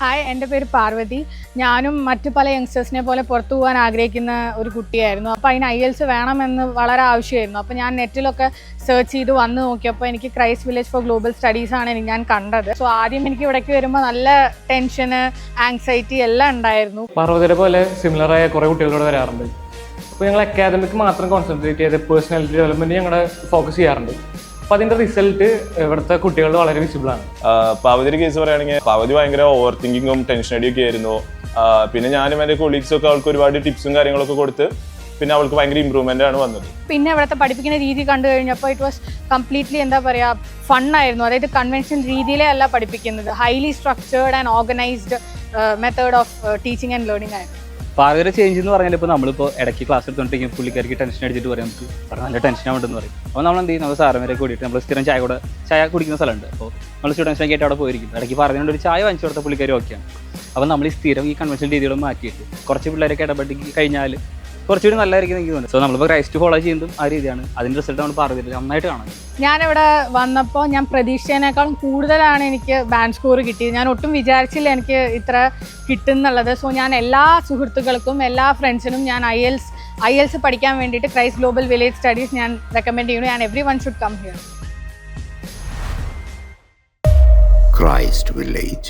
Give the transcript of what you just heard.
Hi, എൻ്റെ പേര് പാർവതി. ഞാനും മറ്റു പല യങ്സ്റ്റേഴ്സിനെ പോലെ പുറത്തു പോകാൻ ആഗ്രഹിക്കുന്ന ഒരു കുട്ടിയായിരുന്നു. അപ്പോൾ അതിന് IELTS വേണമെന്ന് വളരെ ആവശ്യമായിരുന്നു. അപ്പോൾ ഞാൻ നെറ്റിലൊക്കെ സെർച്ച് ചെയ്ത് വന്ന് നോക്കിയപ്പോൾ എനിക്ക് ക്രൈസ്റ്റ് വില്ലേജ് ഫോർ ഗ്ലോബൽ സ്റ്റഡീസാണ് ഞാൻ കണ്ടത്. സോ ആദ്യം എനിക്ക് ഇവിടേക്ക് വരുമ്പോൾ നല്ല ടെൻഷന്, ആങ്സൈറ്റി എല്ലാം ഉണ്ടായിരുന്നു. പാർവതിയുടെ പോലെ സിമിലറായ കുറേ കുട്ടികളോട് വരാറുണ്ട്. അപ്പോൾ ഞങ്ങൾ അക്കാദമിക് മാത്രം കോൺസെൻട്രേറ്റ് ചെയ്ത് പേഴ്സണാലിറ്റി ഡെവലപ്മെൻറ്റ് ഞങ്ങളുടെ ഫോക്കസ് ചെയ്യാറുണ്ട്. അപ്പോൾ അതിൻ്റെ റിസൾട്ട് ഇവിടുത്തെ കുട്ടികൾ വളരെ വിസിബിളാണ്. പാവതിയുടെ കേസ് പറയുകയാണെങ്കിൽ പാവതി ഭയങ്കര ഓവർ തിങ്കിങ്ങും ടെൻഷൻ അടിയൊക്കെ ആയിരുന്നു. പിന്നെ ഞാനും എൻ്റെ കൊളീഗ്സൊക്കെ അവൾക്ക് ഒരുപാട് ടിപ്സും കാര്യങ്ങളൊക്കെ കൊടുത്ത് പിന്നെ അവൾക്ക് ഭയങ്കര ഇമ്പ്രൂവ്മെൻ്റ് ആണ് വന്നത്. പിന്നെ ഇവിടുത്തെ പഠിപ്പിക്കുന്ന രീതി കണ്ടു കഴിഞ്ഞപ്പോൾ ഇറ്റ് വാസ് കംപ്ലീറ്റ്ലി ഫണ്ണായിരുന്നു. അതായത് കൺവെൻഷൻ രീതിയിലേ അല്ല പഠിപ്പിക്കുന്നത്, highly structured and organised method of teaching and learning ആയിരുന്നു. പാർവതിയുടെ ചേഞ്ച് എന്ന് പറഞ്ഞാൽ ഇപ്പോൾ നമ്മളിപ്പോൾ ഇടയ്ക്ക് ക്ലാസ് എടുത്തുകൊണ്ടിരിക്കും, പുള്ളിക്കാർക്ക് ടെൻഷൻ അടിച്ചിട്ട് പറയും, നമുക്ക് നല്ല ടെൻഷൻ ആവുണ്ടെന്ന് പറയും. അപ്പോൾ നമ്മൾ എന്ത് ചെയ്യും, നമ്മൾ സാറന്മാരെ കൂടിയിട്ട് നമ്മൾ സ്ഥിരം ചായ കുടിക്കുന്ന സ്ഥലമുണ്ട്. അപ്പോൾ നമ്മൾ സ്റ്റുഡൻസിനൊക്കെ ആയിട്ട് അവിടെ പോയിരിക്കും. ഇടയ്ക്ക് പറഞ്ഞുകൊണ്ട് ഒരു ചായ വാങ്ങിച്ചു കൊടുത്ത പുള്ളിക്കാർ ഓക്കെയാണ്. അപ്പോൾ നമ്മൾ ഈ സ്ഥിരം ഈ കൺവെൻഷൻ രീതികളും മാറ്റിയിട്ട് കുറച്ച് പിള്ളേരൊക്കെ ഇടപെട്ട് കഴിഞ്ഞാൽ കുറച്ചുകൂടി നല്ലതായിരിക്കും എനിക്ക് തോന്നുന്നു. സോ നമ്മളിപ്പോൾ ക്രൈസ്റ്റ് ഫോളോ ചെയ്യുന്നതും ആ രീതിയാണ്. അതിൻ്റെ റിസൾട്ട് നമ്മൾ പാർവതിയിൽ നന്നായിട്ട് കാണാം. ഞാനിവിടെ വന്നപ്പോൾ ഞാൻ പ്രതീക്ഷിച്ചതിനേക്കാളും കൂടുതലാണ് എനിക്ക് ബാൻഡ് സ്കോർ കിട്ടിയത്. ഞാൻ ഒട്ടും വിചാരിച്ചില്ല എനിക്ക് ഇത്ര കിട്ടുന്നുള്ളത്. സോ ഞാൻ എല്ലാ സുഹൃത്തുക്കൾക്കും എല്ലാ ഫ്രണ്ട്സിനും ഞാൻ IELTS പഠിക്കാൻ വേണ്ടിയിട്ട് ക്രൈസ്റ്റ് ഗ്ലോബൽ വില്ലേജ് സ്റ്റഡീസ് ഞാൻ റെക്കമെൻഡ് ചെയ്യുന്നു. And everyone should come here. Christ Village.